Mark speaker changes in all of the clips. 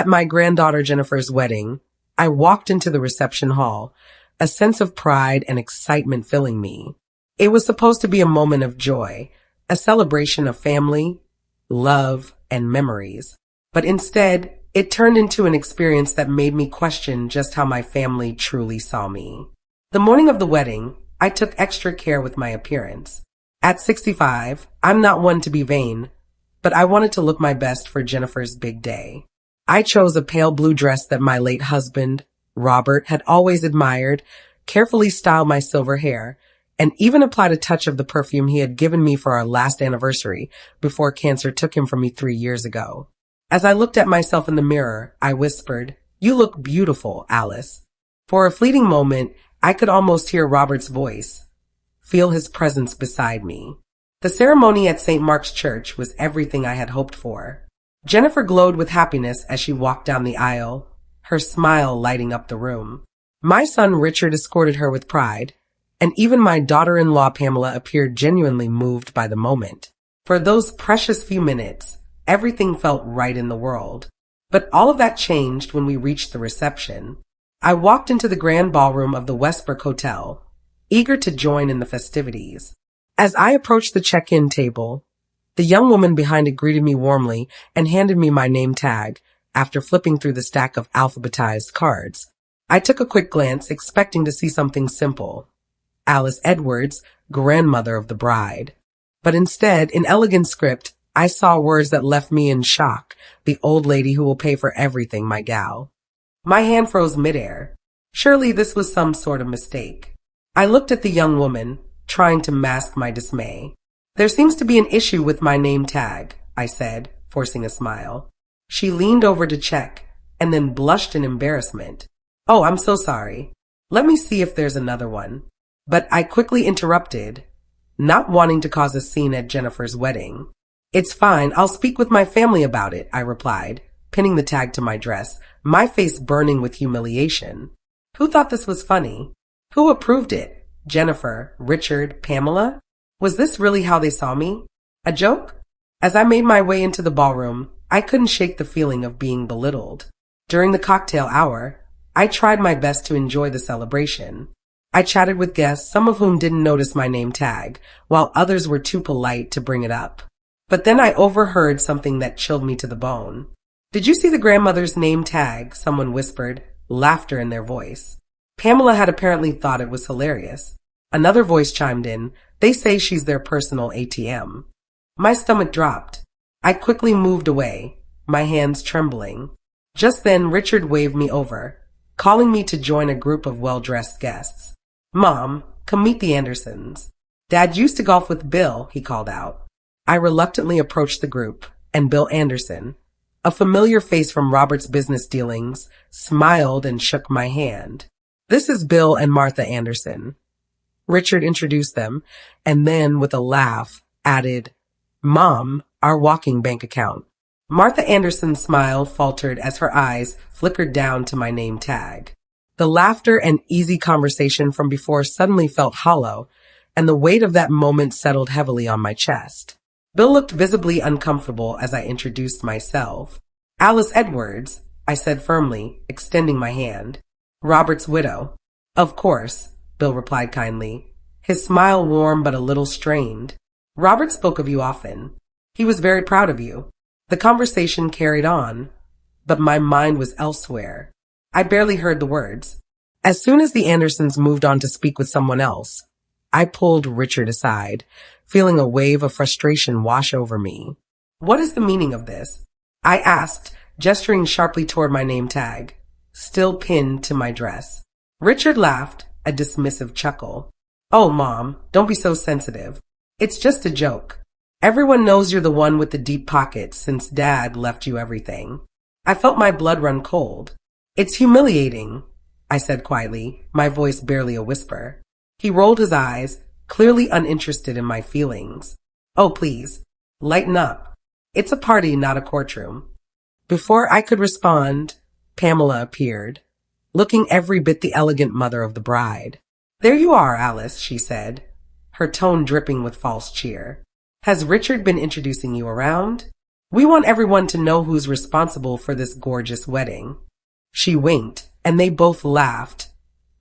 Speaker 1: At my granddaughter Jennifer's wedding, I walked into the reception hall, a sense of pride and excitement filling me. It was supposed to be a moment of joy, a celebration of family, love, and memories. But instead, it turned into an experience that made me question just how my family truly saw me. The morning of the wedding, I took extra care with my appearance. At 65, I'm not one to be vain, but I wanted to look my best for Jennifer's big day. I chose a pale blue dress that my late husband, Robert, had always admired, carefully styled my silver hair, and even applied a touch of the perfume he had given me for our last anniversary before cancer took him from me 3 years ago. As I looked at myself in the mirror, I whispered, "You look beautiful, Alice." For a fleeting moment, I could almost hear Robert's voice, feel his presence beside me. The ceremony at St. Mark's Church was everything I had hoped for. Jennifer glowed with happiness as she walked down the aisle, her smile lighting up the room. My son Richard escorted her with pride, and even my daughter-in-law Pamela appeared genuinely moved by the moment. For those precious few minutes, everything felt right in the world. But all of that changed when we reached the reception. I walked into the grand ballroom of the Westbrook Hotel, eager to join in the festivities. As I approached the check-in table, the young woman behind it greeted me warmly and handed me my name tag after flipping through the stack of alphabetized cards. I took a quick glance, expecting to see something simple. Alice Edwards, grandmother of the bride. But instead, in elegant script, I saw words that left me in shock. The old lady who will pay for everything, my gal. My hand froze midair. Surely this was some sort of mistake. I looked at the young woman, trying to mask my dismay. "There seems to be an issue with my name tag," I said, forcing a smile. She leaned over to check, and then blushed in embarrassment. "Oh, I'm so sorry. Let me see if there's another one." But I quickly interrupted, not wanting to cause a scene at Jennifer's wedding. "It's fine, I'll speak with my family about it," I replied, pinning the tag to my dress, my face burning with humiliation. Who thought this was funny? Who approved it? Jennifer, Richard, Pamela? Was this really how they saw me? A joke? As I made my way into the ballroom, I couldn't shake the feeling of being belittled. During the cocktail hour, I tried my best to enjoy the celebration. I chatted with guests, some of whom didn't notice my name tag, while others were too polite to bring it up. But then I overheard something that chilled me to the bone. "Did you see the grandmother's name tag?" someone whispered, laughter in their voice. Pamela had apparently thought it was hilarious. Another voice chimed in, "They say she's their personal ATM." My stomach dropped. I quickly moved away, my hands trembling. Just then, Richard waved me over, calling me to join a group of well-dressed guests. "Mom, come meet the Andersons." "Dad used to golf with Bill," he called out. I reluctantly approached the group, and Bill Anderson, a familiar face from Robert's business dealings, smiled and shook my hand. "This is Bill and Martha Anderson." Richard introduced them, and then, with a laugh, added, "Mom, our walking bank account." Martha Anderson's smile faltered as her eyes flickered down to my name tag. The laughter and easy conversation from before suddenly felt hollow, and the weight of that moment settled heavily on my chest. Bill looked visibly uncomfortable as I introduced myself. "Alice Edwards," I said firmly, extending my hand. "Robert's widow." "Of course," Bill replied kindly, his smile warm but a little strained. "Robert spoke of you often. He was very proud of you." The conversation carried on, but my mind was elsewhere. I barely heard the words. As soon as the Andersons moved on to speak with someone else, I pulled Richard aside, feeling a wave of frustration wash over me. "What is the meaning of this?" I asked, gesturing sharply toward my name tag, still pinned to my dress. Richard laughed, a dismissive chuckle. "Oh, Mom, don't be so sensitive. It's just a joke. Everyone knows you're the one with the deep pockets since Dad left you everything." I felt my blood run cold. "It's humiliating," I said quietly, my voice barely a whisper. He rolled his eyes, clearly uninterested in my feelings. "Oh, please, lighten up. It's a party, not a courtroom." Before I could respond, Pamela appeared, looking every bit the elegant mother of the bride. "There you are, Alice," she said, her tone dripping with false cheer. "Has Richard been introducing you around?" We want everyone to know who's responsible for this gorgeous wedding." She winked, and they both laughed.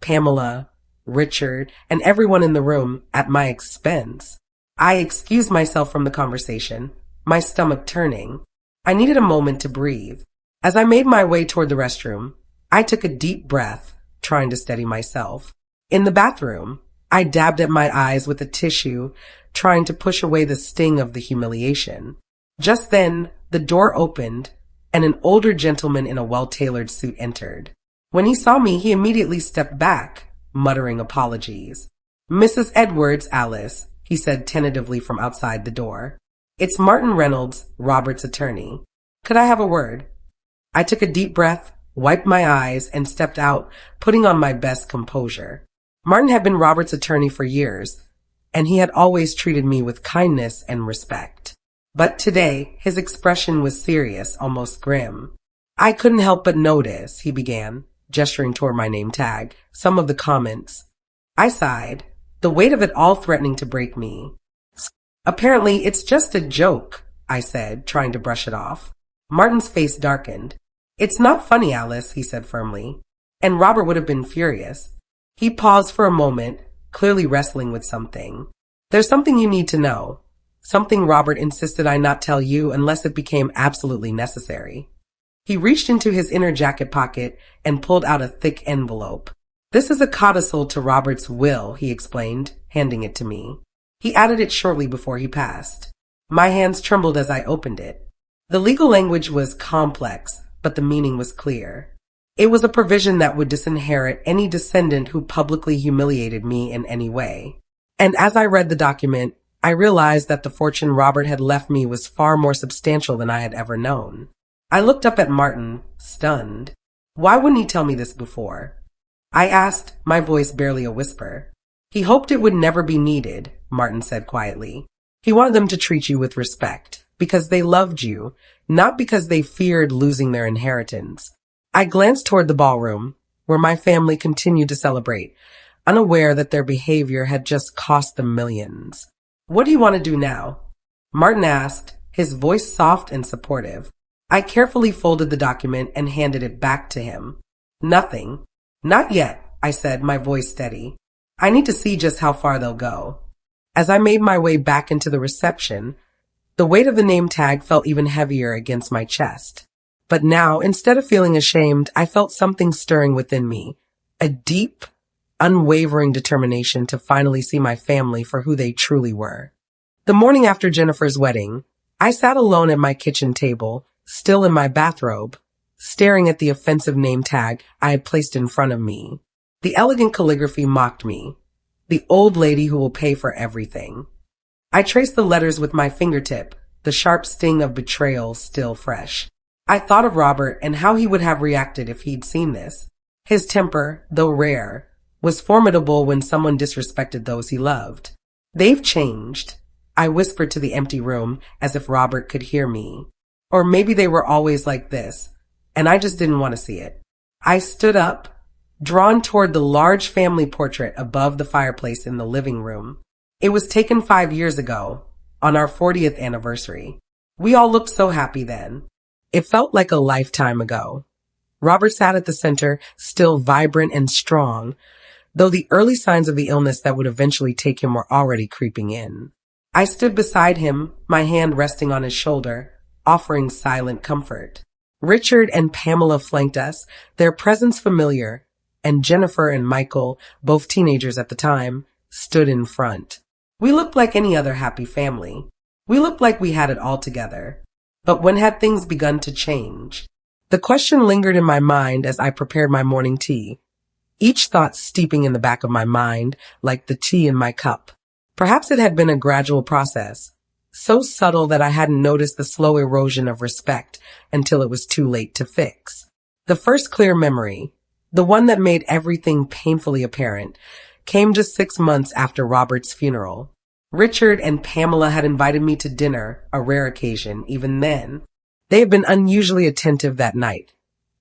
Speaker 1: Pamela, Richard, and everyone in the room at my expense. I excused myself from the conversation, my stomach turning. I needed a moment to breathe. As I made my way toward the restroom, I took a deep breath, trying to steady myself. In the bathroom, I dabbed at my eyes with a tissue, trying to push away the sting of the humiliation. Just then, the door opened, and an older gentleman in a well-tailored suit entered. When he saw me, he immediately stepped back, muttering apologies. "Mrs. Edwards, Alice," he said tentatively from outside the door. "It's Martin Reynolds, Robert's attorney. Could I have a word?" I took a deep breath, wiped my eyes, and stepped out, putting on my best composure. Martin had been Robert's attorney for years, and he had always treated me with kindness and respect. But today, his expression was serious, almost grim. "I couldn't help but notice," he began, gesturing toward my name tag, "some of the comments." I sighed, the weight of it all threatening to break me. "Apparently, it's just a joke," I said, trying to brush it off. Martin's face darkened. "It's not funny, Alice," he said firmly. And Robert would have been furious. He paused for a moment, clearly wrestling with something. "There's something you need to know. Something Robert insisted I not tell you unless it became absolutely necessary." He reached into his inner jacket pocket and pulled out a thick envelope. "This is a codicil to Robert's will," he explained, handing it to me. He added it shortly before he passed. My hands trembled as I opened it. The legal language was complex, but the meaning was clear. It was a provision that would disinherit any descendant who publicly humiliated me in any way. And as I read the document, I realized that the fortune Robert had left me was far more substantial than I had ever known. I looked up at Martin, stunned. Why wouldn't he tell me this before? I asked, my voice barely a whisper. "He hoped it would never be needed," Martin said quietly. "He wanted them to treat you with respect, because they loved you, not because they feared losing their inheritance." I glanced toward the ballroom, where my family continued to celebrate, unaware that their behavior had just cost them millions. "What do you want to do now?" Martin asked, his voice soft and supportive. I carefully folded the document and handed it back to him. "Nothing. Not yet," I said, my voice steady. "I need to see just how far they'll go." As I made my way back into the reception, the weight of the name tag felt even heavier against my chest. But now, instead of feeling ashamed, I felt something stirring within me, a deep, unwavering determination to finally see my family for who they truly were. The morning after Jennifer's wedding, I sat alone at my kitchen table, still in my bathrobe, staring at the offensive name tag I had placed in front of me. The elegant calligraphy mocked me. "The old lady who will pay for everything." I traced the letters with my fingertip, the sharp sting of betrayal still fresh. I thought of Robert and how he would have reacted if he'd seen this. His temper, though rare, was formidable when someone disrespected those he loved. "They've changed," I whispered to the empty room as if Robert could hear me. Or maybe they were always like this, and I just didn't want to see it. I stood up, drawn toward the large family portrait above the fireplace in the living room. It was taken 5 years ago, on our 40th anniversary. We all looked so happy then. It felt like a lifetime ago. Robert sat at the center, still vibrant and strong, though the early signs of the illness that would eventually take him were already creeping in. I stood beside him, my hand resting on his shoulder, offering silent comfort. Richard and Pamela flanked us, their presence familiar, and Jennifer and Michael, both teenagers at the time, stood in front. We looked like any other happy family. We looked like we had it all together. But when had things begun to change? The question lingered in my mind as I prepared my morning tea, each thought steeping in the back of my mind like the tea in my cup. Perhaps it had been a gradual process, so subtle that I hadn't noticed the slow erosion of respect until it was too late to fix. The first clear memory, the one that made everything painfully apparent, came just 6 months after Robert's funeral. Richard and Pamela had invited me to dinner, a rare occasion even then. They had been unusually attentive that night,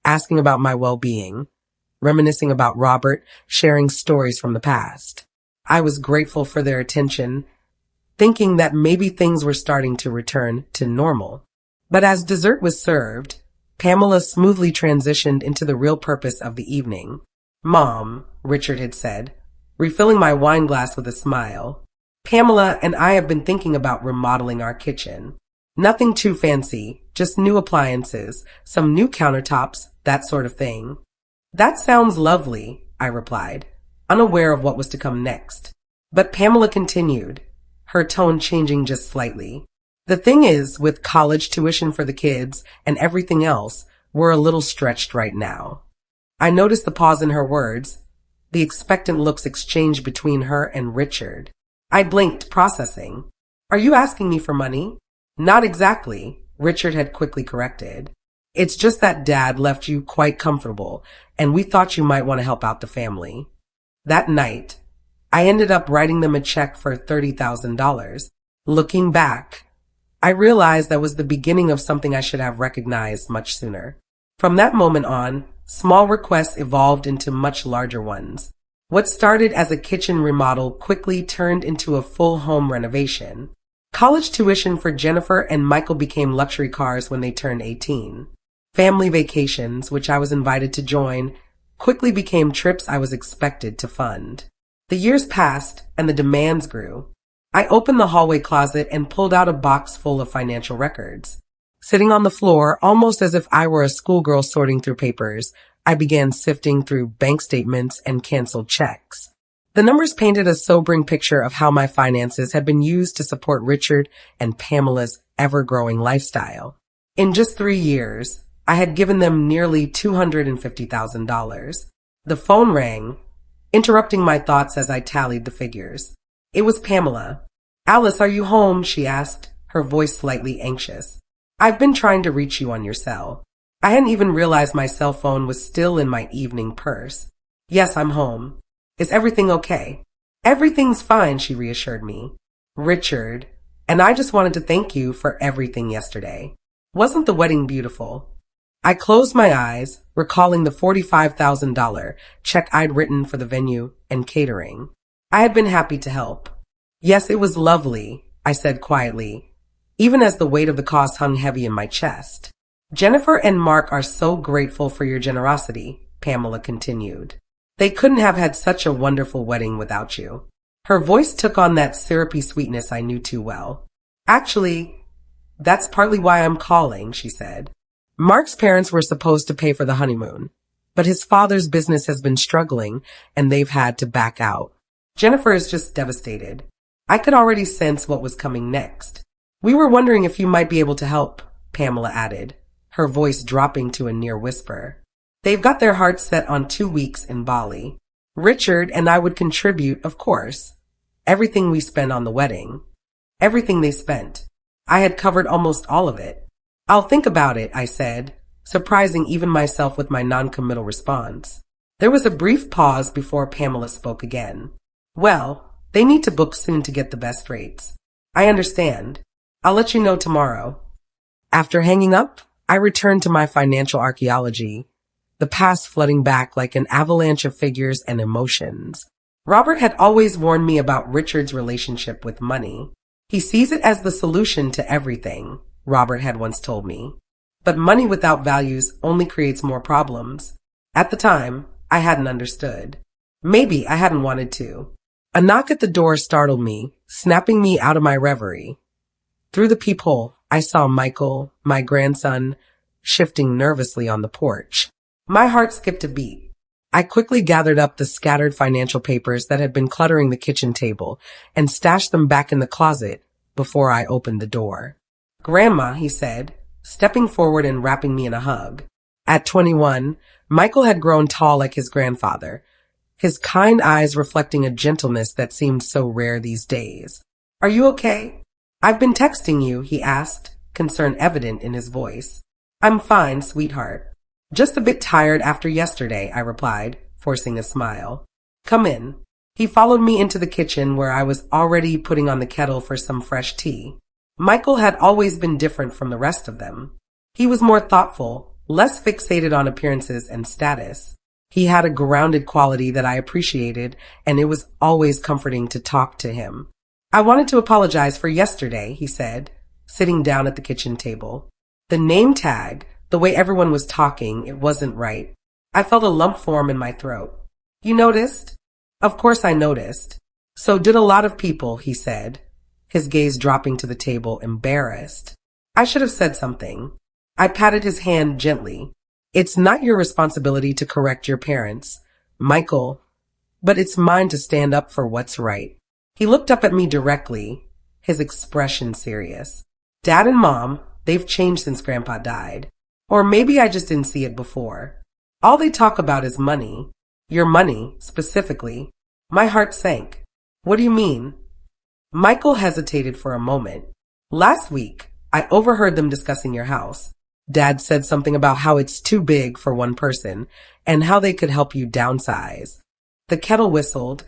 Speaker 1: asking about my well-being, reminiscing about Robert, sharing stories from the past. I was grateful for their attention, thinking that maybe things were starting to return to normal. But as dessert was served, Pamela smoothly transitioned into the real purpose of the evening. "Mom," Richard had said, refilling my wine glass with a smile, "Pamela and I have been thinking about remodeling our kitchen. Nothing too fancy, just new appliances, some new countertops, that sort of thing." "That sounds lovely," I replied, unaware of what was to come next. But Pamela continued, her tone changing just slightly. "The thing is, with college tuition for the kids and everything else, we're a little stretched right now." I noticed the pause in her words, the expectant looks exchanged between her and Richard. I blinked, processing. "Are you asking me for money?" "Not exactly," Richard had quickly corrected. "It's just that Dad left you quite comfortable, and we thought you might want to help out the family." That night, I ended up writing them a check for $30,000. Looking back, I realized that was the beginning of something I should have recognized much sooner. From that moment on, small requests evolved into much larger ones. What started as a kitchen remodel quickly turned into a full home renovation. College tuition for Jennifer and Michael became luxury cars when they turned 18. Family vacations, which I was invited to join, quickly became trips I was expected to fund. The years passed, and the demands grew. I opened the hallway closet and pulled out a box full of financial records. Sitting on the floor, almost as if I were a schoolgirl sorting through papers, I began sifting through bank statements and canceled checks. The numbers painted a sobering picture of how my finances had been used to support Richard and Pamela's ever-growing lifestyle. In just 3 years, I had given them nearly $250,000. The phone rang, interrupting my thoughts as I tallied the figures. It was Pamela. "Alice, are you home?" she asked, her voice slightly anxious. "I've been trying to reach you on your cell." I hadn't even realized my cell phone was still in my evening purse. "Yes, I'm home. Is everything okay?" "Everything's fine," she reassured me. "Richard, and I just wanted to thank you for everything yesterday. Wasn't the wedding beautiful?" I closed my eyes, recalling the $45,000 check I'd written for the venue and catering. I had been happy to help. "Yes, it was lovely," I said quietly, even as the weight of the cost hung heavy in my chest. "Jennifer and Mark are so grateful for your generosity," Pamela continued. "They couldn't have had such a wonderful wedding without you." Her voice took on that syrupy sweetness I knew too well. "Actually, that's partly why I'm calling," she said. "Mark's parents were supposed to pay for the honeymoon, but his father's business has been struggling and they've had to back out. Jennifer is just devastated. I could already sense what was coming next. We were wondering if you might be able to help," Pamela added, her voice dropping to a near whisper. "They've got their hearts set on 2 weeks in Bali. Richard and I would contribute, of course. Everything we spent on the wedding. Everything they spent. I had covered almost all of it." "I'll think about it," I said, surprising even myself with my non-committal response. There was a brief pause before Pamela spoke again. "Well, they need to book soon to get the best rates. I understand. I'll let you know tomorrow." After hanging up, I returned to my financial archaeology, the past flooding back like an avalanche of figures and emotions. Robert had always warned me about Richard's relationship with money. "He sees it as the solution to everything," Robert had once told me. "But money without values only creates more problems." At the time, I hadn't understood. Maybe I hadn't wanted to. A knock at the door startled me, snapping me out of my reverie. Through the peephole, I saw Michael, my grandson, shifting nervously on the porch. My heart skipped a beat. I quickly gathered up the scattered financial papers that had been cluttering the kitchen table and stashed them back in the closet before I opened the door. "Grandma," he said, stepping forward and wrapping me in a hug. At 21, Michael had grown tall like his grandfather, his kind eyes reflecting a gentleness that seemed so rare these days. "Are you okay?" "I've been texting you," he asked, concern evident in his voice. "I'm fine, sweetheart. Just a bit tired after yesterday," I replied, forcing a smile. "Come in." He followed me into the kitchen where I was already putting on the kettle for some fresh tea. Michael had always been different from the rest of them. He was more thoughtful, less fixated on appearances and status. He had a grounded quality that I appreciated, and it was always comforting to talk to him. "I wanted to apologize for yesterday," he said, sitting down at the kitchen table. The name tag, the way everyone was talking, it wasn't right. I felt a lump form in my throat. You noticed? Of course I noticed. So did a lot of people, he said, his gaze dropping to the table, embarrassed. I should have said something. I patted his hand gently. It's not your responsibility to correct your parents, Michael, but it's mine to stand up for what's right. He looked up at me directly, his expression serious. Dad and Mom, they've changed since Grandpa died. Or maybe I just didn't see it before. All they talk about is money. Your money, specifically. My heart sank. What do you mean? Michael hesitated for a moment. Last week, I overheard them discussing your house. Dad said something about how it's too big for one person and how they could help you downsize. The kettle whistled,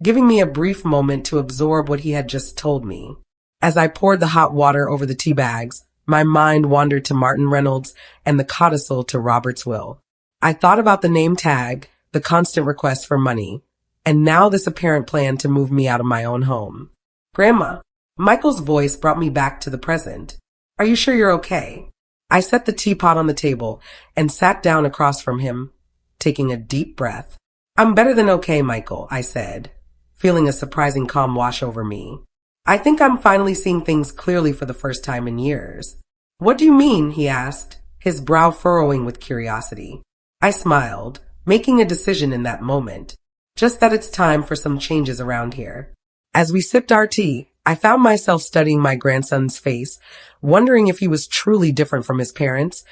Speaker 1: giving me a brief moment to absorb what he had just told me. As I poured the hot water over the tea bags, my mind wandered to Martin Reynolds and the codicil to Robert's will. I thought about the name tag, the constant request for money, and now this apparent plan to move me out of my own home. Grandma, Michael's voice brought me back to the present. Are you sure you're okay? I set the teapot on the table and sat down across from him, taking a deep breath. I'm better than okay, Michael, I said, feeling a surprising calm wash over me. I think I'm finally seeing things clearly for the first time in years. What do you mean? He asked, his brow furrowing with curiosity. I smiled, making a decision in that moment. Just that it's time for some changes around here. As we sipped our tea, I found myself studying my grandson's face, wondering if he was truly different from his parents,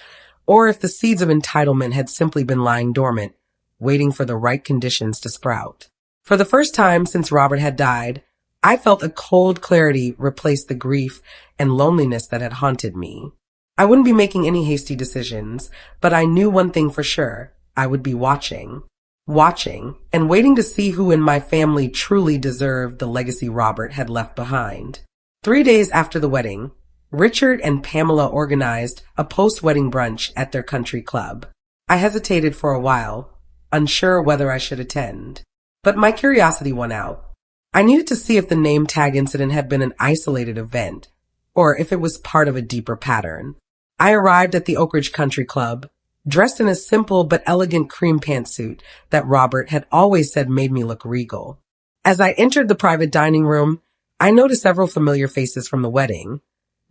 Speaker 1: or if the seeds of entitlement had simply been lying dormant, waiting for the right conditions to sprout. For the first time since Robert had died, I felt a cold clarity replace the grief and loneliness that had haunted me. I wouldn't be making any hasty decisions, but I knew one thing for sure. I would be watching, and waiting to see who in my family truly deserved the legacy Robert had left behind. 3 days after the wedding, Richard and Pamela organized a post-wedding brunch at their country club. I hesitated for a while, unsure whether I should attend, but my curiosity won out. I needed to see if the name tag incident had been an isolated event, or if it was part of a deeper pattern. I arrived at the Oak Ridge Country Club, dressed in a simple but elegant cream pantsuit that Robert had always said made me look regal. As I entered the private dining room, I noticed several familiar faces from the wedding.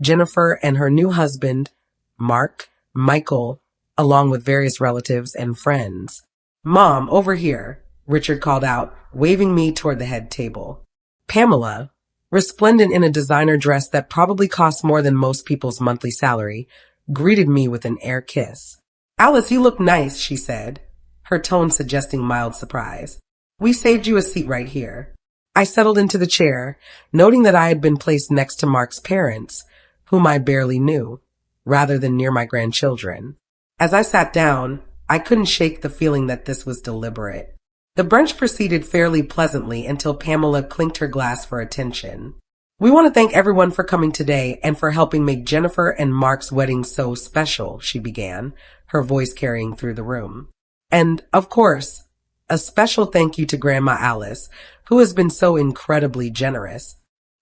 Speaker 1: Jennifer and her new husband, Mark, Michael, along with various relatives and friends. Mom, over here, Richard called out, waving me toward the head table. Pamela, resplendent in a designer dress that probably cost more than most people's monthly salary, greeted me with an air kiss. Alice, you look nice, she said, her tone suggesting mild surprise. We saved you a seat right here. I settled into the chair, noting that I had been placed next to Mark's parents, whom I barely knew, rather than near my grandchildren. As I sat down, I couldn't shake the feeling that this was deliberate. The brunch proceeded fairly pleasantly until Pamela clinked her glass for attention. We want to thank everyone for coming today and for helping make Jennifer and Mark's wedding so special, she began, her voice carrying through the room. And, of course, a special thank you to Grandma Alice, who has been so incredibly generous.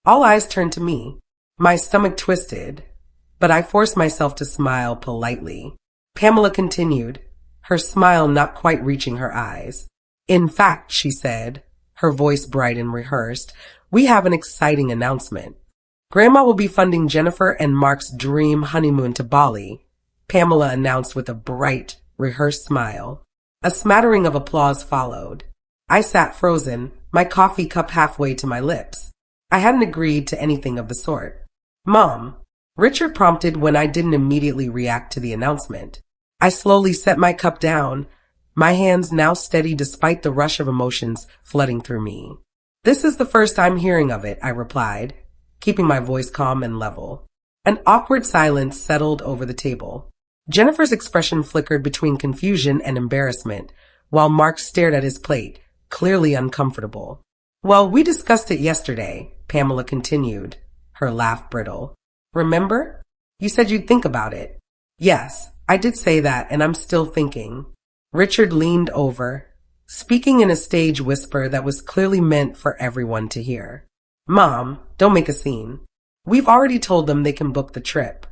Speaker 1: All eyes turned to me. My stomach twisted, but I forced myself to smile politely. Pamela continued, her smile not quite reaching her eyes. In fact, she said, her voice bright and rehearsed, we have an exciting announcement. Grandma will be funding Jennifer and Mark's dream honeymoon to Bali, Pamela announced with a bright, rehearsed smile. A smattering of applause followed. I sat frozen, my coffee cup halfway to my lips. I hadn't agreed to anything of the sort. Mom, Richard prompted when I didn't immediately react to the announcement. I slowly set my cup down, my hands now steady despite the rush of emotions flooding through me. This is the first I'm hearing of it, I replied, keeping my voice calm and level. An awkward silence settled over the table. Jennifer's expression flickered between confusion and embarrassment, while Mark stared at his plate, clearly uncomfortable. Well, we discussed it yesterday, Pamela continued, her laugh brittle. Remember? You said you'd think about it. Yes, I did say that, and I'm still thinking. Richard leaned over, speaking in a stage whisper that was clearly meant for everyone to hear. Mom, don't make a scene. We've already told them they can book the trip.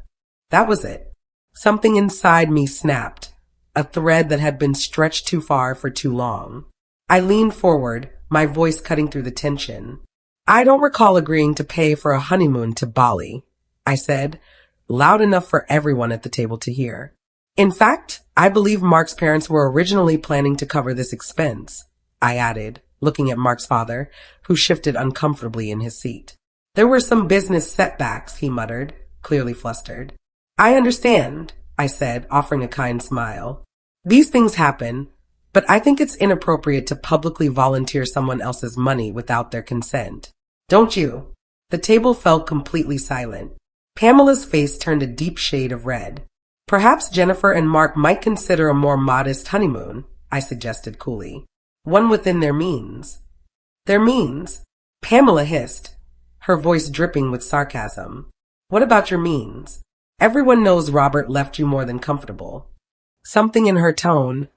Speaker 1: That was it. Something inside me snapped, a thread that had been stretched too far for too long. I leaned forward, my voice cutting through the tension. I don't recall agreeing to pay for a honeymoon to Bali, I said, loud enough for everyone at the table to hear. In fact, I believe Mark's parents were originally planning to cover this expense, I added, looking at Mark's father, who shifted uncomfortably in his seat. There were some business setbacks, he muttered, clearly flustered. I understand, I said, offering a kind smile. These things happen, but I think it's inappropriate to publicly volunteer someone else's money without their consent. Don't you? The table fell completely silent. Pamela's face turned a deep shade of red. Perhaps Jennifer and Mark might consider a more modest honeymoon, I suggested coolly. One within their means. Their means? Pamela hissed, her voice dripping with sarcasm. What about your means? Everyone knows Robert left you more than comfortable. Something in her tone,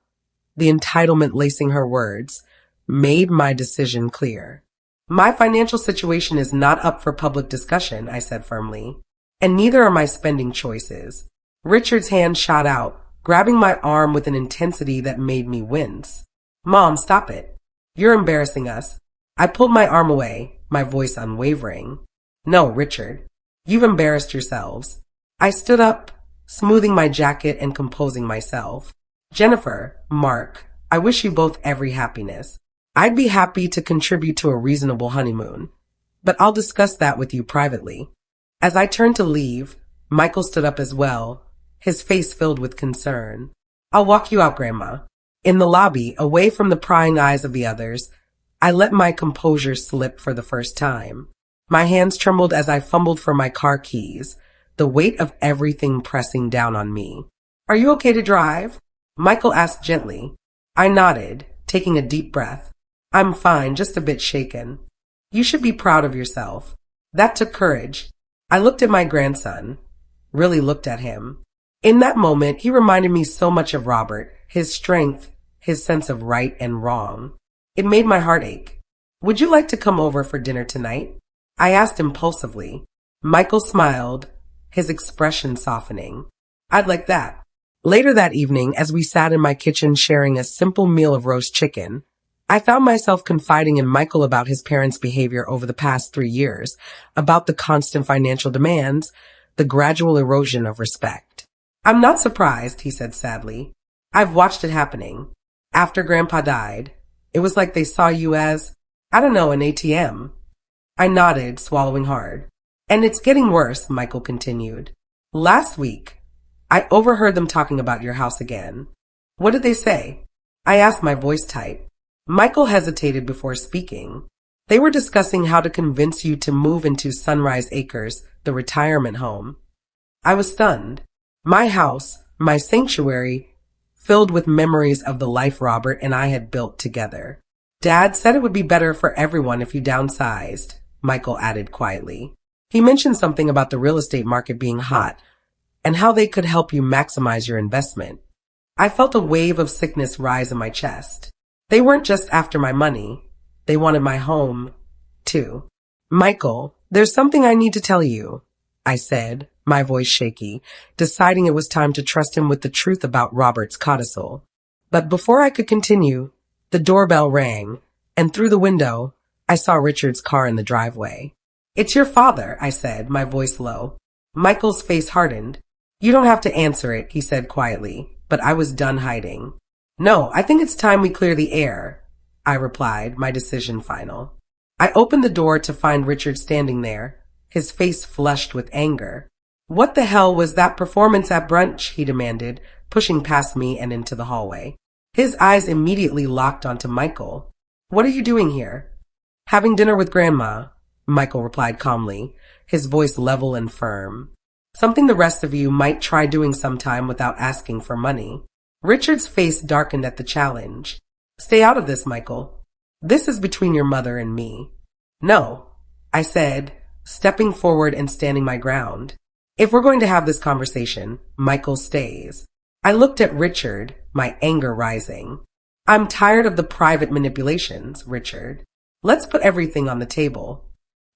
Speaker 1: the entitlement lacing her words, made my decision clear. My financial situation is not up for public discussion, I said firmly, and neither are my spending choices. Richard's hand shot out, grabbing my arm with an intensity that made me wince. Mom, stop it. You're embarrassing us. I pulled my arm away, my voice unwavering. No, Richard. You've embarrassed yourselves. I stood up, smoothing my jacket and composing myself. Jennifer, Mark, I wish you both every happiness. I'd be happy to contribute to a reasonable honeymoon, but I'll discuss that with you privately. As I turned to leave, Michael stood up as well, his face filled with concern. I'll walk you out, Grandma. In the lobby, away from the prying eyes of the others, I let my composure slip for the first time. My hands trembled as I fumbled for my car keys, the weight of everything pressing down on me. Are you okay to drive? Michael asked gently. I nodded, taking a deep breath. I'm fine, just a bit shaken. You should be proud of yourself. That took courage. I looked at my grandson, really looked at him. In that moment, he reminded me so much of Robert, his strength, his sense of right and wrong. It made my heart ache. Would you like to come over for dinner tonight? I asked impulsively. Michael smiled, his expression softening. I'd like that. Later that evening, as we sat in my kitchen sharing a simple meal of roast chicken, I found myself confiding in Michael about his parents' behavior over the past 3 years, about the constant financial demands, the gradual erosion of respect. I'm not surprised, he said sadly. I've watched it happening. After Grandpa died, it was like they saw you as, I don't know, an ATM. I nodded, swallowing hard. And it's getting worse, Michael continued. Last week, I overheard them talking about your house again. What did they say? I asked, my voice tight. Michael hesitated before speaking. They were discussing how to convince you to move into Sunrise Acres, the retirement home. I was stunned. My house, my sanctuary, filled with memories of the life Robert and I had built together. Dad said it would be better for everyone if you downsized, Michael added quietly. He mentioned something about the real estate market being hot and how they could help you maximize your investment. I felt a wave of sickness rise in my chest. They weren't just after my money. They wanted my home, too. Michael, there's something I need to tell you, I said, my voice shaky, deciding it was time to trust him with the truth about Robert's codicil. But before I could continue, the doorbell rang, and through the window, I saw Richard's car in the driveway. It's your father, I said, my voice low. Michael's face hardened. You don't have to answer it, he said quietly, but I was done hiding. No, I think it's time we clear the air, I replied, my decision final. I opened the door to find Richard standing there, his face flushed with anger. What the hell was that performance at brunch? He demanded, pushing past me and into the hallway. His eyes immediately locked onto Michael. What are you doing here? Having dinner with Grandma, Michael replied calmly, his voice level and firm. Something the rest of you might try doing sometime without asking for money. Richard's face darkened at the challenge. Stay out of this, Michael. This is between your mother and me. No, I said, stepping forward and standing my ground. If we're going to have this conversation, Michael stays. I looked at Richard, my anger rising. I'm tired of the private manipulations, Richard. Let's put everything on the table.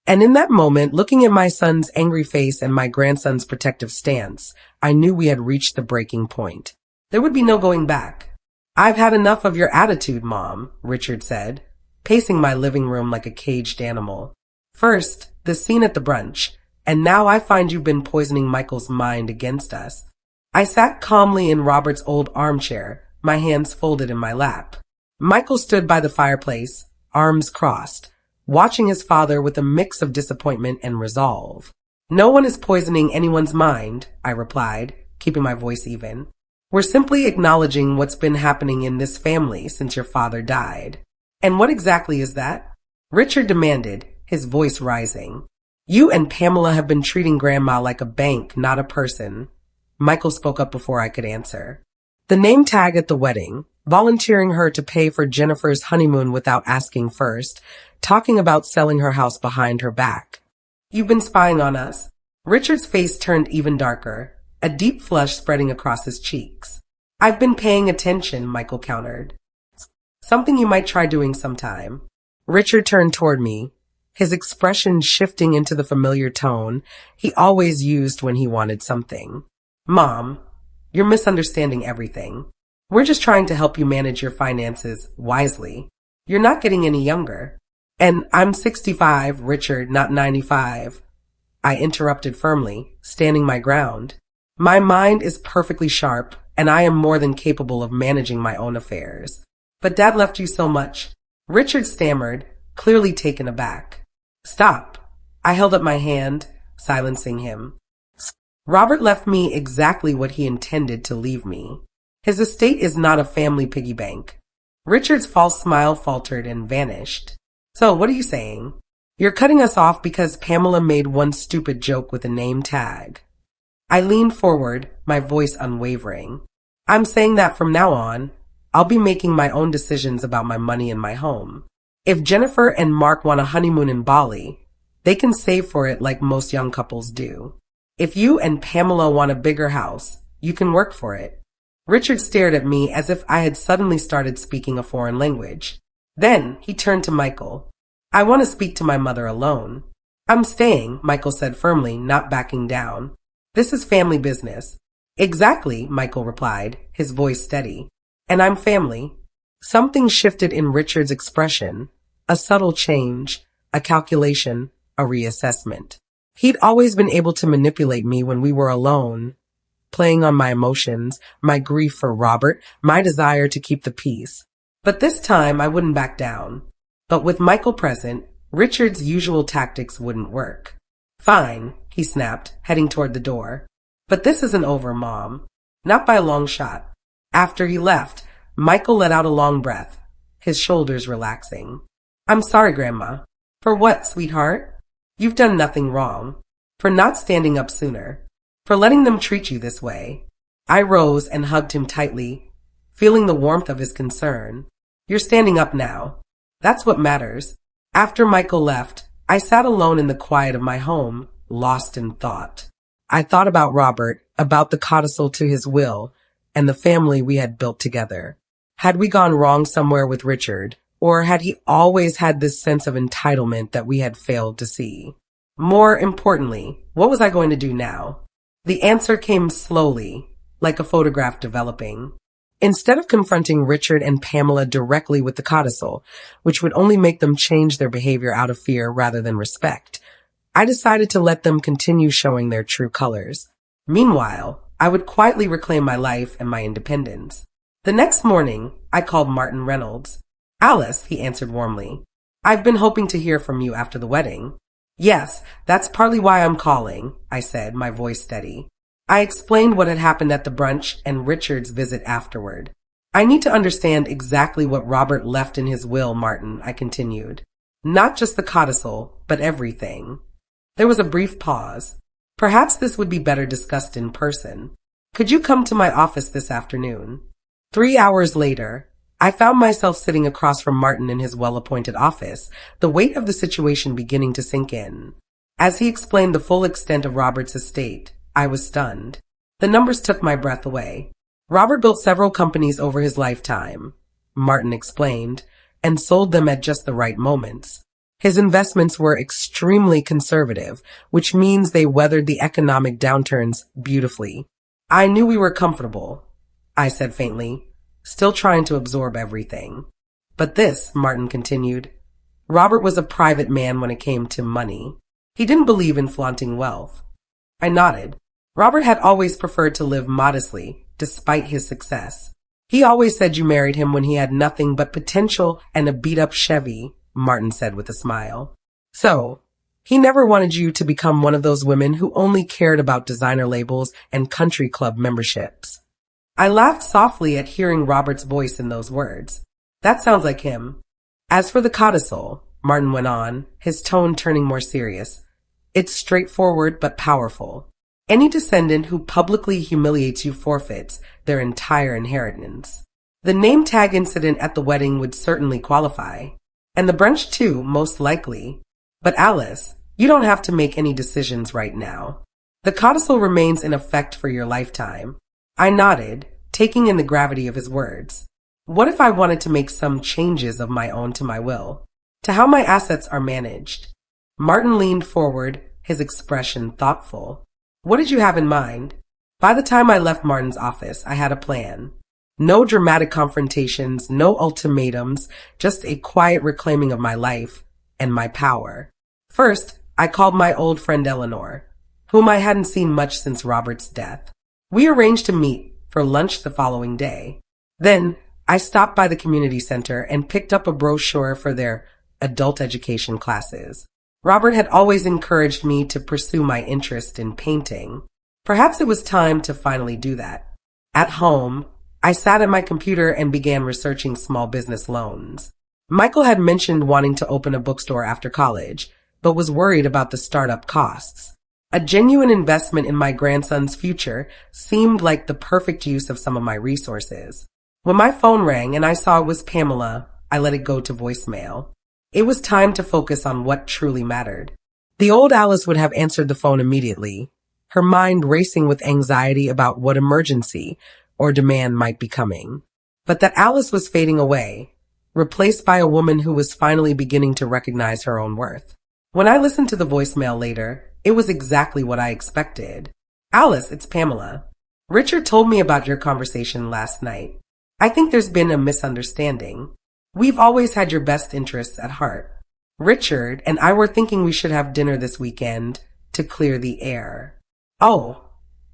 Speaker 1: And in that moment, looking at my son's angry face and my grandson's protective stance, I knew we had reached the breaking point. There would be no going back. "I've had enough of your attitude, Mom," Richard said, pacing my living room like a caged animal. "First, the scene at the brunch, and now I find you've been poisoning Michael's mind against us." I sat calmly in Robert's old armchair, my hands folded in my lap. Michael stood by the fireplace, arms crossed, watching his father with a mix of disappointment and resolve. "No one is poisoning anyone's mind," I replied, keeping my voice even. "We're simply acknowledging what's been happening in this family since your father died." "And what exactly is that?" Richard demanded, his voice rising. "You and Pamela have been treating Grandma like a bank, not a person." Michael spoke up before I could answer. "The name tag at the wedding, volunteering her to pay for Jennifer's honeymoon without asking first, talking about selling her house behind her back. You've been spying on us." Richard's face turned even darker, a deep flush spreading across his cheeks. "I've been paying attention," Michael countered. "Something you might try doing sometime." Richard turned toward me, his expression shifting into the familiar tone he always used when he wanted something. "Mom, you're misunderstanding everything. We're just trying to help you manage your finances wisely. You're not getting any younger." "And I'm 65, Richard, not 95. I interrupted firmly, standing my ground. "My mind is perfectly sharp, and I am more than capable of managing my own affairs." "But Dad left you so much," Richard stammered, clearly taken aback. "Stop." I held up my hand, silencing him. "Robert left me exactly what he intended to leave me. His estate is not a family piggy bank." Richard's false smile faltered and vanished. "So what are you saying? You're cutting us off because Pamela made one stupid joke with a name tag." I leaned forward, my voice unwavering. "I'm saying that from now on, I'll be making my own decisions about my money and my home. If Jennifer and Mark want a honeymoon in Bali, they can save for it like most young couples do. If you and Pamela want a bigger house, you can work for it." Richard stared at me as if I had suddenly started speaking a foreign language. Then he turned to Michael. "I want to speak to my mother alone." "I'm staying," Michael said firmly, not backing down. "This is family business." "Exactly," Michael replied, his voice steady. "And I'm family." Something shifted in Richard's expression, a subtle change, a calculation, a reassessment. He'd always been able to manipulate me when we were alone, playing on my emotions, my grief for Robert, my desire to keep the peace. But this time I wouldn't back down. But with Michael present, Richard's usual tactics wouldn't work. "Fine," he snapped, heading toward the door. "But this isn't over, Mom. Not by a long shot." After he left, Michael let out a long breath, his shoulders relaxing. "I'm sorry, Grandma." "For what, sweetheart?" "You've done nothing wrong. For not standing up sooner. For letting them treat you this way." I rose and hugged him tightly, feeling the warmth of his concern. "You're standing up now. That's what matters." After Michael left, I sat alone in the quiet of my home, lost in thought. I thought about Robert, about the codicil to his will, and the family we had built together. Had we gone wrong somewhere with Richard, or had he always had this sense of entitlement that we had failed to see? More importantly, what was I going to do now? The answer came slowly, like a photograph developing. Instead of confronting Richard and Pamela directly with the codicil, which would only make them change their behavior out of fear rather than respect, I decided to let them continue showing their true colors. Meanwhile, I would quietly reclaim my life and my independence. The next morning, I called Martin Reynolds. "Alice," he answered warmly. "I've been hoping to hear from you after the wedding." "Yes, that's partly why I'm calling," I said, my voice steady. I explained what had happened at the brunch and Richard's visit afterward. "I need to understand exactly what Robert left in his will, Martin," I continued. "Not just the codicil, but everything." There was a brief pause. "Perhaps this would be better discussed in person. Could you come to my office this afternoon?" 3 hours later, I found myself sitting across from Martin in his well-appointed office, the weight of the situation beginning to sink in. As he explained the full extent of Robert's estate, I was stunned. The numbers took my breath away. "Robert built several companies over his lifetime," Martin explained, "and sold them at just the right moments. His investments were extremely conservative, which means they weathered the economic downturns beautifully. I knew we were comfortable, I said faintly, still trying to absorb everything. But this, Martin continued, Robert was a private man when it came to money. He didn't believe in flaunting wealth. I nodded. Robert had always preferred to live modestly, despite his success. He always said you married him when he had nothing but potential and a beat-up Chevy, Martin said with a smile. So, he never wanted you to become one of those women who only cared about designer labels and country club memberships. I laughed softly at hearing Robert's voice in those words. That sounds like him. As for the codicil, Martin went on, his tone turning more serious, it's straightforward but powerful. Any descendant who publicly humiliates you forfeits their entire inheritance. The name tag incident at the wedding would certainly qualify. And the brunch too, most likely. But Alice, you don't have to make any decisions right now. The codicil remains in effect for your lifetime. I nodded, taking in the gravity of his words. What if I wanted to make some changes of my own to my will? To how my assets are managed? Martin leaned forward, his expression thoughtful. What did you have in mind? By the time I left Martin's office, I had a plan. No dramatic confrontations, no ultimatums, just a quiet reclaiming of my life and my power. First, I called my old friend Eleanor, whom I hadn't seen much since Robert's death. We arranged to meet for lunch the following day. Then, I stopped by the community center and picked up a brochure for their adult education classes. Robert had always encouraged me to pursue my interest in painting. Perhaps it was time to finally do that. At home, I sat at my computer and began researching small business loans. Michael had mentioned wanting to open a bookstore after college, but was worried about the startup costs. A genuine investment in my grandson's future seemed like the perfect use of some of my resources. When my phone rang and I saw it was Pamela, I let it go to voicemail. It was time to focus on what truly mattered. The old Alice would have answered the phone immediately, her mind racing with anxiety about what emergency or demand might be coming. But that Alice was fading away, replaced by a woman who was finally beginning to recognize her own worth. When I listened to the voicemail later, it was exactly what I expected. Alice, it's Pamela. Richard told me about your conversation last night. I think there's been a misunderstanding. We've always had your best interests at heart. Richard and I were thinking we should have dinner this weekend to clear the air. Oh,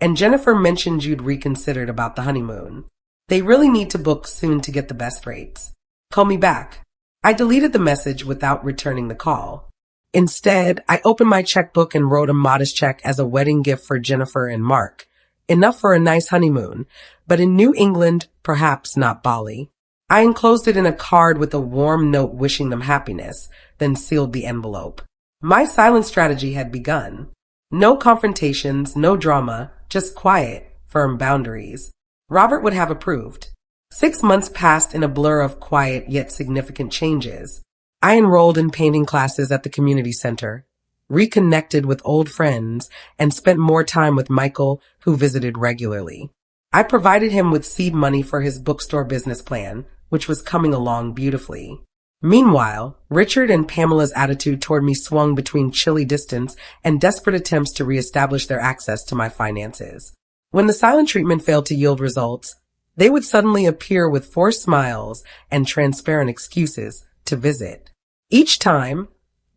Speaker 1: and Jennifer mentioned you'd reconsidered about the honeymoon. They really need to book soon to get the best rates. Call me back. I deleted the message without returning the call. Instead, I opened my checkbook and wrote a modest check as a wedding gift for Jennifer and Mark. Enough for a nice honeymoon, but in New England, perhaps not Bali. I enclosed it in a card with a warm note wishing them happiness, then sealed the envelope. My silent strategy had begun. No confrontations, no drama, just quiet, firm boundaries. Robert would have approved. 6 months passed in a blur of quiet yet significant changes. I enrolled in painting classes at the community center, reconnected with old friends, and spent more time with Michael, who visited regularly. I provided him with seed money for his bookstore business plan, which was coming along beautifully. Meanwhile, Richard and Pamela's attitude toward me swung between chilly distance and desperate attempts to reestablish their access to my finances. When the silent treatment failed to yield results, they would suddenly appear with forced smiles and transparent excuses to visit. Each time,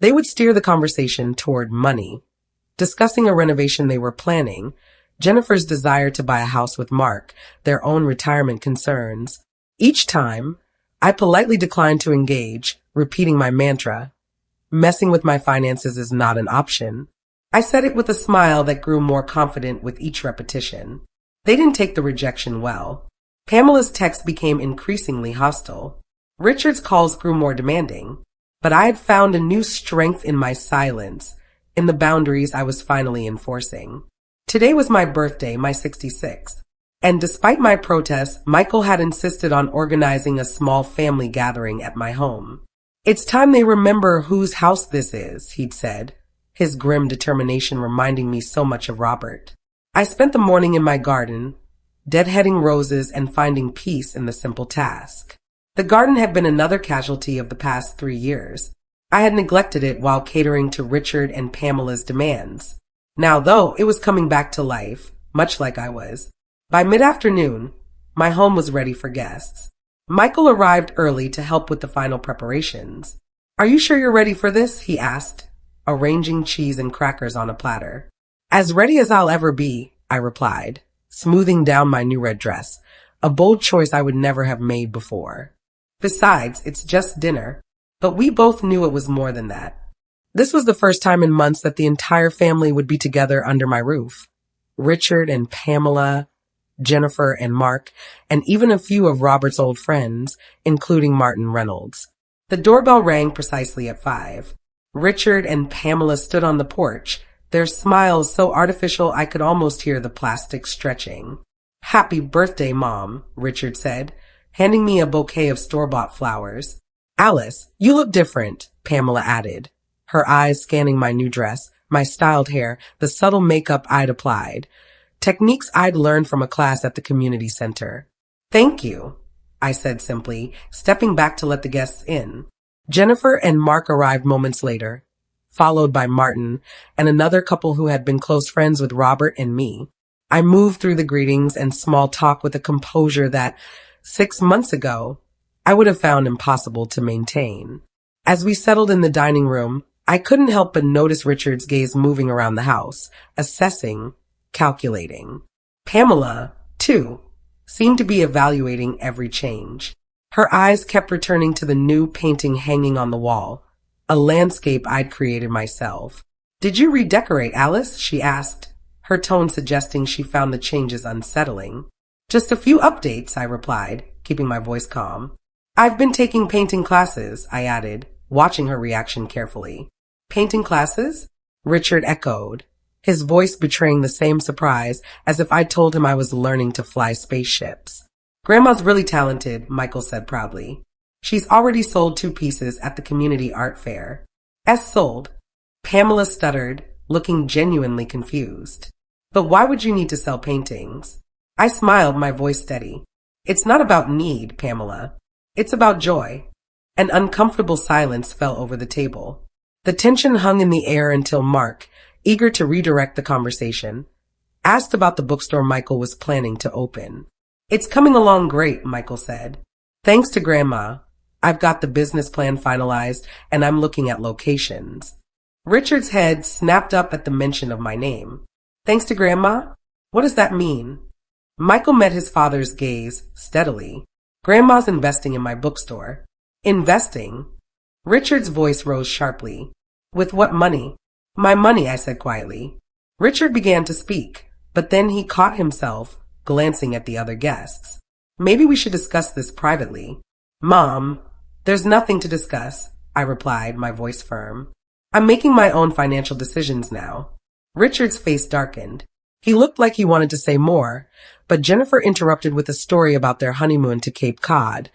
Speaker 1: they would steer the conversation toward money, discussing a renovation they were planning, Jennifer's desire to buy a house with Mark, their own retirement concerns. Each time, I politely declined to engage, repeating my mantra, messing with my finances is not an option. I said it with a smile that grew more confident with each repetition. They didn't take the rejection well. Pamela's texts became increasingly hostile. Richard's calls grew more demanding. But I had found a new strength in my silence, in the boundaries I was finally enforcing. Today was my birthday, my 66th. And despite my protests, Michael had insisted on organizing a small family gathering at my home. It's time they remember whose house this is, he'd said, his grim determination reminding me so much of Robert. I spent the morning in my garden, deadheading roses and finding peace in the simple task. The garden had been another casualty of the past 3 years. I had neglected it while catering to Richard and Pamela's demands. Now, though, it was coming back to life, much like I was. By mid-afternoon, my home was ready for guests. Michael arrived early to help with the final preparations. "Are you sure you're ready for this?" he asked, arranging cheese and crackers on a platter. "As ready as I'll ever be," I replied, smoothing down my new red dress, a bold choice I would never have made before. Besides, it's just dinner. But we both knew it was more than that. This was the first time in months that the entire family would be together under my roof. Richard and Pamela, Jennifer and Mark, and even a few of Robert's old friends, including Martin Reynolds. The doorbell rang precisely at 5. Richard and Pamela stood on the porch, their smiles so artificial I could almost hear the plastic stretching. "Happy birthday, Mom," Richard said, handing me a bouquet of store-bought flowers. "Alice, you look different," Pamela added, her eyes scanning my new dress, my styled hair, the subtle makeup I'd applied, techniques I'd learned from a class at the community center. "Thank you," I said simply, stepping back to let the guests in. Jennifer and Mark arrived moments later, followed by Martin and another couple who had been close friends with Robert and me. I moved through the greetings and small talk with a composure that, 6 months ago, I would have found impossible to maintain. As we settled in the dining room, I couldn't help but notice Richard's gaze moving around the house, assessing, calculating. Pamela, too, seemed to be evaluating every change. Her eyes kept returning to the new painting hanging on the wall, a landscape I'd created myself. "Did you redecorate, Alice?" she asked, her tone suggesting she found the changes unsettling. "Just a few updates," I replied, keeping my voice calm. "I've been taking painting classes," I added, watching her reaction carefully. "Painting classes?" Richard echoed, his voice betraying the same surprise as if I'd told him I was learning to fly spaceships. "Grandma's really talented," Michael said proudly. "She's already sold 2 pieces at the community art fair." "Sold?" Pamela stuttered, looking genuinely confused. "But why would you need to sell paintings?" I smiled, my voice steady. "It's not about need, Pamela. It's about joy." An uncomfortable silence fell over the table. The tension hung in the air until Mark, eager to redirect the conversation, asked about the bookstore Michael was planning to open. "It's coming along great," Michael said. "Thanks to Grandma, I've got the business plan finalized and I'm looking at locations." Richard's head snapped up at the mention of my name. "Thanks to Grandma? What does that mean?" Michael met his father's gaze steadily. "Grandma's investing in my bookstore." "Investing?" Richard's voice rose sharply. "With what money?" "My money," I said quietly. Richard began to speak, but then he caught himself, glancing at the other guests. "Maybe we should discuss this privately." "Mom, there's nothing to discuss," I replied, my voice firm. "I'm making my own financial decisions now." Richard's face darkened. He looked like he wanted to say more, but Jennifer interrupted with a story about their honeymoon to Cape Cod,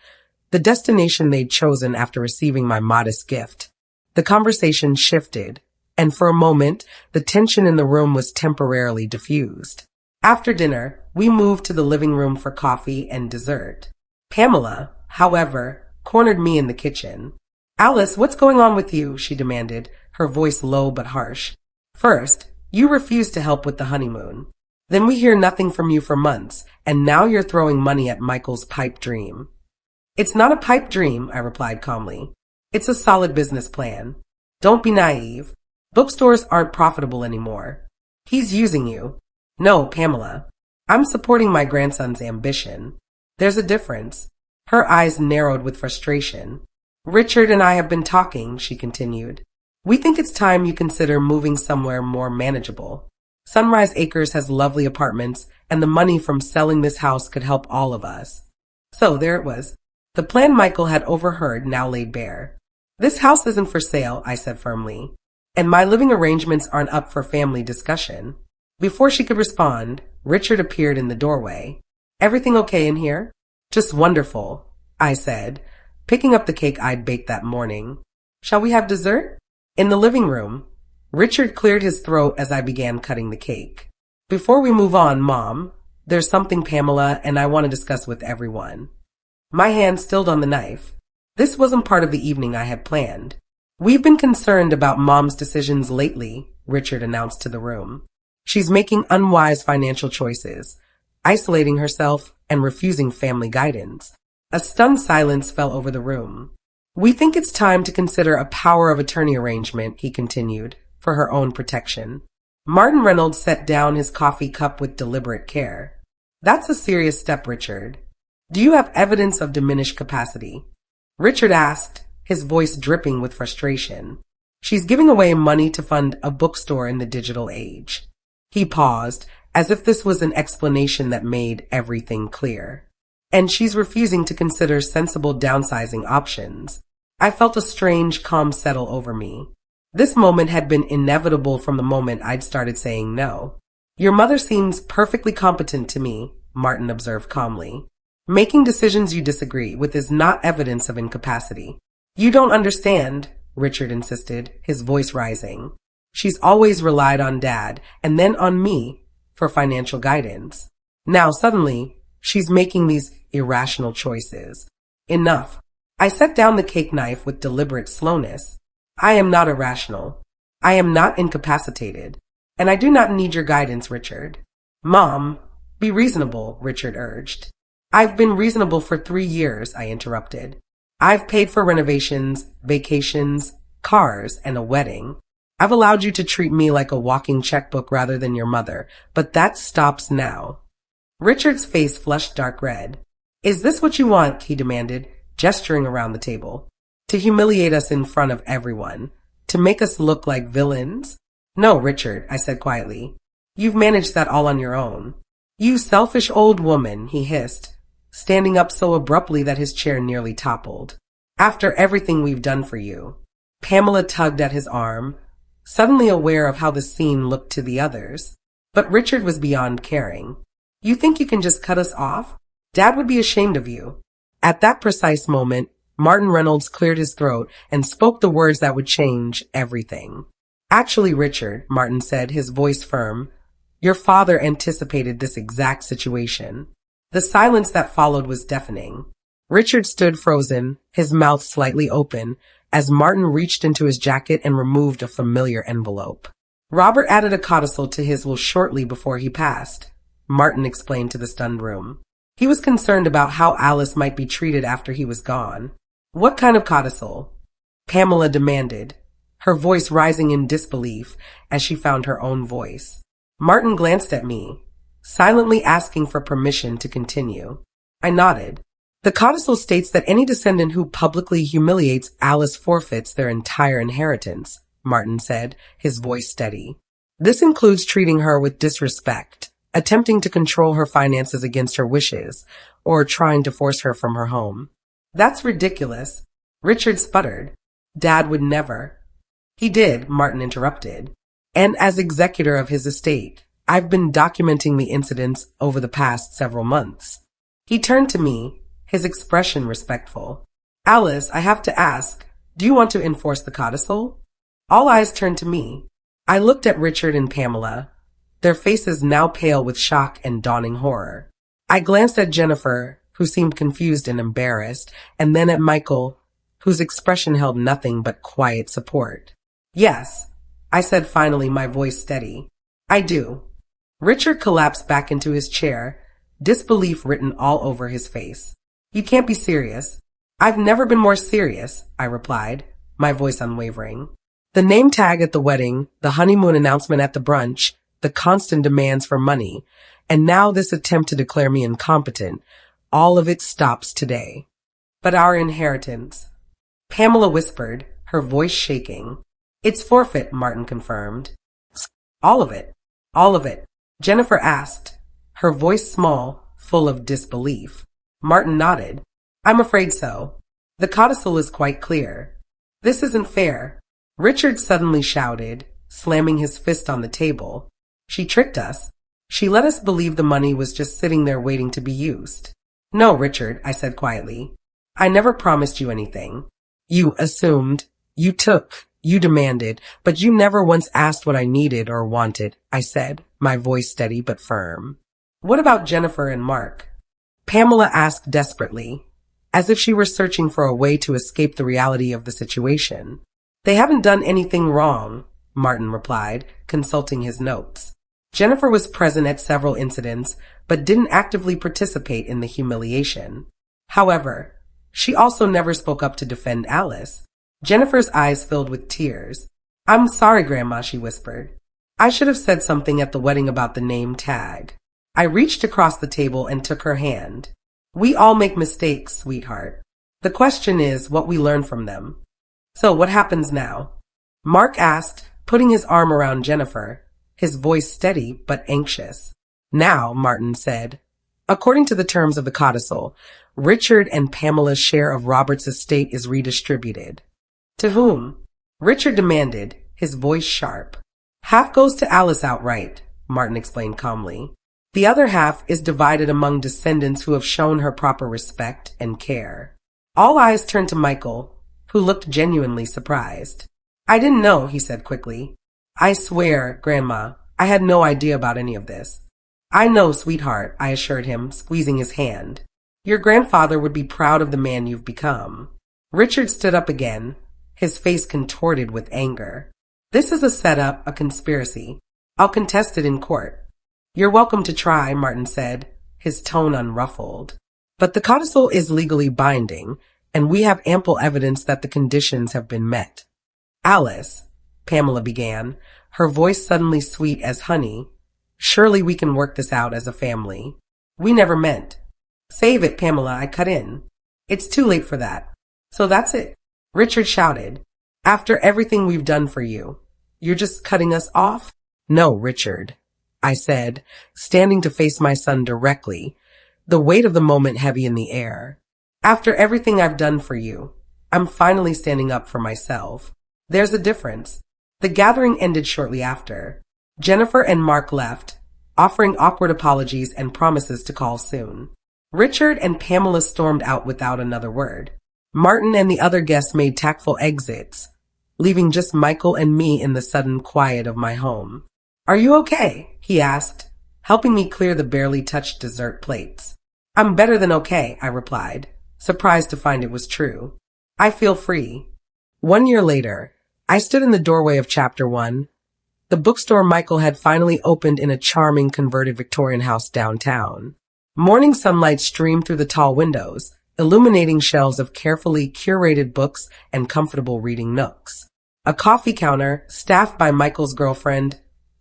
Speaker 1: the destination they'd chosen after receiving my modest gift. The conversation shifted, and for a moment, the tension in the room was temporarily diffused. After dinner, we moved to the living room for coffee and dessert. Pamela, however, cornered me in the kitchen. "Alice, what's going on with you?" she demanded, her voice low but harsh. "First, you refused to help with the honeymoon. Then we hear nothing from you for months, and now you're throwing money at Michael's pipe dream." "It's not a pipe dream," I replied calmly. "It's a solid business plan. Don't be naive. Bookstores aren't profitable anymore. He's using you." "No, Pamela. I'm supporting my grandson's ambition." "There's a difference." Her eyes narrowed with frustration. "Richard and I have been talking," she continued. "We think it's time you consider moving somewhere more manageable. Sunrise Acres has lovely apartments, and the money from selling this house could help all of us." So there it was. The plan Michael had overheard now laid bare. "This house isn't for sale," I said firmly, "and my living arrangements aren't up for family discussion." Before she could respond, Richard appeared in the doorway. "Everything okay in here?" "Just wonderful," I said, picking up the cake I'd baked that morning. "Shall we have dessert?" In the living room, Richard cleared his throat as I began cutting the cake. "Before we move on, Mom, there's something Pamela and I want to discuss with everyone." My hand stilled on the knife. This wasn't part of the evening I had planned. We've been concerned about Mom's decisions lately, Richard announced to the room. She's making unwise financial choices, isolating herself and refusing family guidance. A stunned silence fell over the room. We think it's time to consider a power of attorney arrangement, he continued, for her own protection. Martin Reynolds set down his coffee cup with deliberate care. That's a serious step, Richard. Do you have evidence of diminished capacity? Richard asked, his voice dripping with frustration. She's giving away money to fund a bookstore in the digital age. He paused, as if this was an explanation that made everything clear. And she's refusing to consider sensible downsizing options. I felt a strange calm settle over me. This moment had been inevitable from the moment I'd started saying no. Your mother seems perfectly competent to me, Martin observed calmly. Making decisions you disagree with is not evidence of incapacity. You don't understand, Richard insisted, his voice rising. She's always relied on Dad and then on me for financial guidance. Now suddenly, she's making these irrational choices. Enough. I set down the cake knife with deliberate slowness. I am not irrational. I am not incapacitated. And I do not need your guidance, Richard. Mom, be reasonable, Richard urged. I've been reasonable for 3 years, I interrupted. I've paid for renovations, vacations, cars, and a wedding. I've allowed you to treat me like a walking checkbook rather than your mother, but that stops now. Richard's face flushed dark red. Is this what you want? He demanded, gesturing around the table. To humiliate us in front of everyone? To make us look like villains? No, Richard, I said quietly. You've managed that all on your own. You selfish old woman, he hissed, standing up so abruptly that his chair nearly toppled. After everything we've done for you. Pamela tugged at his arm, suddenly aware of how the scene looked to the others. But Richard was beyond caring. You think you can just cut us off? Dad would be ashamed of you. At that precise moment, Martin Reynolds cleared his throat and spoke the words that would change everything. Actually, Richard, Martin said, his voice firm, your father anticipated this exact situation. The silence that followed was deafening. Richard stood frozen, his mouth slightly open, as Martin reached into his jacket and removed a familiar envelope. Robert added a codicil to his will shortly before he passed, Martin explained to the stunned room. He was concerned about how Alice might be treated after he was gone. What kind of codicil? Pamela demanded, her voice rising in disbelief as she found her own voice. Martin glanced at me, silently asking for permission to continue. I nodded. The codicil states that any descendant who publicly humiliates Alice forfeits their entire inheritance, Martin said, his voice steady. This includes treating her with disrespect, attempting to control her finances against her wishes, or trying to force her from her home. That's ridiculous. Richard sputtered. Dad would never. He did, Martin interrupted. And as executor of his estate, I've been documenting the incidents over the past several months. He turned to me, his expression respectful. Alice, I have to ask, do you want to enforce the codicil? All eyes turned to me. I looked at Richard and Pamela, their faces now pale with shock and dawning horror. I glanced at Jennifer, who seemed confused and embarrassed, and then at Michael, whose expression held nothing but quiet support. Yes, I said finally, my voice steady. I do. Richard collapsed back into his chair, disbelief written all over his face. You can't be serious. I've never been more serious, I replied, my voice unwavering. The name tag at the wedding, the honeymoon announcement at the brunch, the constant demands for money, and now this attempt to declare me incompetent, all of it stops today. But our inheritance, Pamela whispered, her voice shaking. It's forfeit, Martin confirmed. All of it. All of it. Jennifer asked, her voice small, full of disbelief. Martin nodded. I'm afraid so. The codicil is quite clear. This isn't fair. Richard suddenly shouted, slamming his fist on the table. She tricked us. She let us believe the money was just sitting there waiting to be used. No, Richard, I said quietly. I never promised you anything. You assumed. You took. You demanded. But you never once asked what I needed or wanted, I said, my voice steady but firm. What about Jennifer and Mark? Pamela asked desperately, as if she were searching for a way to escape the reality of the situation. They haven't done anything wrong, Martin replied, consulting his notes. Jennifer was present at several incidents, but didn't actively participate in the humiliation. However, she also never spoke up to defend Alice. Jennifer's eyes filled with tears. I'm sorry, Grandma, she whispered. I should have said something at the wedding about the name tag. I reached across the table and took her hand. We all make mistakes, sweetheart. The question is what we learn from them. So what happens now? Mark asked, putting his arm around Jennifer, his voice steady but anxious. Now, Martin said, according to the terms of the codicil, Richard and Pamela's share of Robert's estate is redistributed. To whom? Richard demanded, his voice sharp. Half goes to Alice outright, Martin explained calmly. The other half is divided among descendants who have shown her proper respect and care. All eyes turned to Michael, who looked genuinely surprised. I didn't know, he said quickly. I swear, Grandma, I had no idea about any of this. I know, sweetheart, I assured him, squeezing his hand. Your grandfather would be proud of the man you've become. Richard stood up again, his face contorted with anger. This is a setup, a conspiracy. I'll contest it in court. You're welcome to try, Martin said, his tone unruffled. But the codicil is legally binding, and we have ample evidence that the conditions have been met. Alice, Pamela began, her voice suddenly sweet as honey. Surely we can work this out as a family. We never meant. Save it, Pamela, I cut in. It's too late for that. So that's it. Richard shouted. After everything we've done for you, you're just cutting us off? No, Richard, I said, standing to face my son directly, the weight of the moment heavy in the air. After everything I've done for you, I'm finally standing up for myself. There's a difference. The gathering ended shortly after. Jennifer and Mark left, offering awkward apologies and promises to call soon. Richard and Pamela stormed out without another word. Martin and the other guests made tactful exits, leaving just Michael and me in the sudden quiet of my home. Are you okay? He asked, helping me clear the barely touched dessert plates. I'm better than okay, I replied, surprised to find it was true. I feel free. 1 year later, I stood in the doorway of Chapter 1. The bookstore Michael had finally opened in a charming converted Victorian house downtown. Morning sunlight streamed through the tall windows, illuminating shelves of carefully curated books and comfortable reading nooks. A coffee counter, staffed by Michael's girlfriend,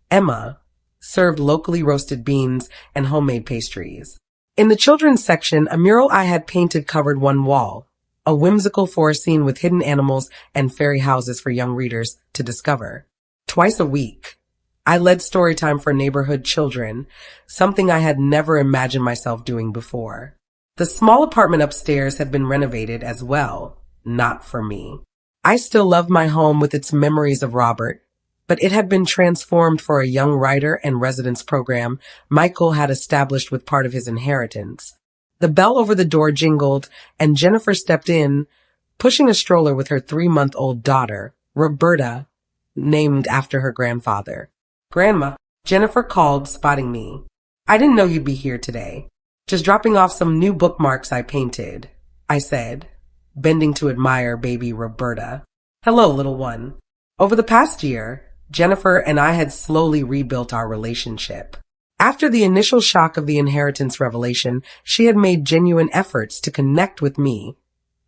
Speaker 1: Emma, served locally roasted beans and homemade pastries. In the children's section, a mural I had painted covered one wall, a whimsical forest scene with hidden animals and fairy houses for young readers to discover. Twice a week, I led story time for neighborhood children, something I had never imagined myself doing before. The small apartment upstairs had been renovated as well, not for me. I still loved my home with its memories of Robert, but it had been transformed for a young writer and residence program Michael had established with part of his inheritance. The bell over the door jingled, and Jennifer stepped in, pushing a stroller with her 3-month-old daughter, Roberta, named after her grandfather. Grandma, Jennifer called, spotting me. I didn't know you'd be here today. Just dropping off some new bookmarks I painted, I said, bending to admire baby Roberta. Hello, little one. Over the past year, Jennifer and I had slowly rebuilt our relationship. After the initial shock of the inheritance revelation, she had made genuine efforts to connect with me,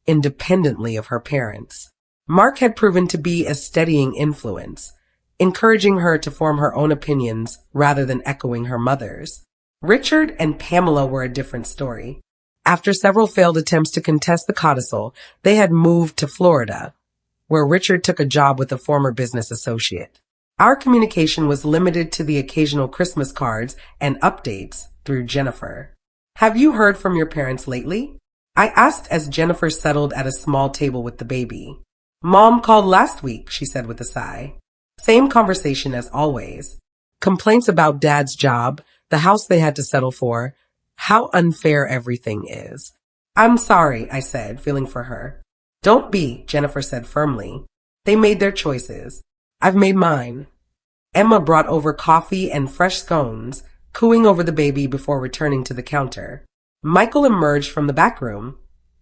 Speaker 1: independently of her parents. Mark had proven to be a steadying influence, encouraging her to form her own opinions rather than echoing her mother's. Richard and Pamela were a different story. After several failed attempts to contest the codicil, they had moved to Florida, where Richard took a job with a former business associate. Our communication was limited to the occasional Christmas cards and updates through Jennifer. Have you heard from your parents lately? I asked as Jennifer settled at a small table with the baby. Mom called last week, she said with a sigh. Same conversation as always. Complaints about Dad's job, the house they had to settle for, how unfair everything is. I'm sorry, I said, feeling for her. Don't be, Jennifer said firmly. They made their choices. I've made mine. Emma brought over coffee and fresh scones, cooing over the baby before returning to the counter. Michael emerged from the back room,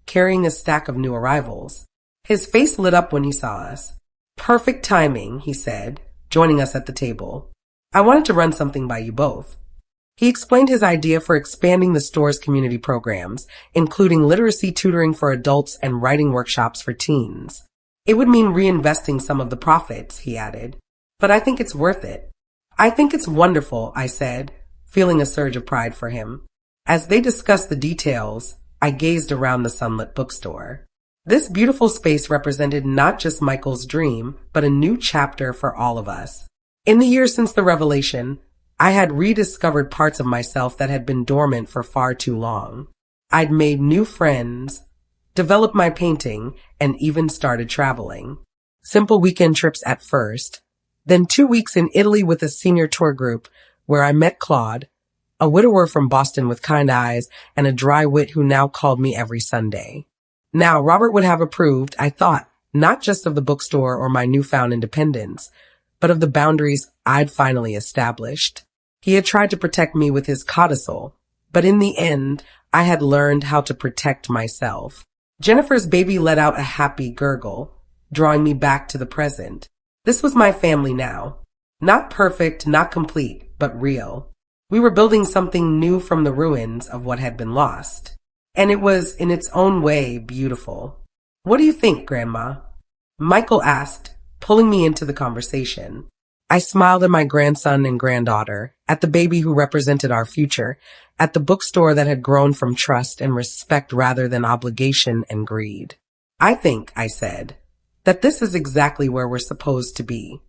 Speaker 1: carrying a stack of new arrivals. His face lit up when he saw us. Perfect timing, he said, joining us at the table. I wanted to run something by you both. He explained his idea for expanding the store's community programs, including literacy tutoring for adults and writing workshops for teens. It would mean reinvesting some of the profits, he added. But I think it's worth it. I think it's wonderful, I said, feeling a surge of pride for him. As they discussed the details, I gazed around the sunlit bookstore. This beautiful space represented not just Michael's dream, but a new chapter for all of us. In the years since the revelation, I had rediscovered parts of myself that had been dormant for far too long. I'd made new friends, developed my painting, and even started traveling. Simple weekend trips at first, then 2 weeks in Italy with a senior tour group where I met Claude, a widower from Boston with kind eyes and a dry wit who now called me every Sunday. Now, Robert would have approved, I thought, not just of the bookstore or my newfound independence, but of the boundaries I'd finally established. He had tried to protect me with his codicil, but in the end, I had learned how to protect myself. Jennifer's baby let out a happy gurgle, drawing me back to the present. This was my family now. Not perfect, not complete, but real. We were building something new from the ruins of what had been lost. And it was, in its own way, beautiful. What do you think, Grandma? Michael asked, pulling me into the conversation. I smiled at my grandson and granddaughter, at the baby who represented our future, at the bookstore that had grown from trust and respect rather than obligation and greed. I think, I said, that this is exactly where we're supposed to be.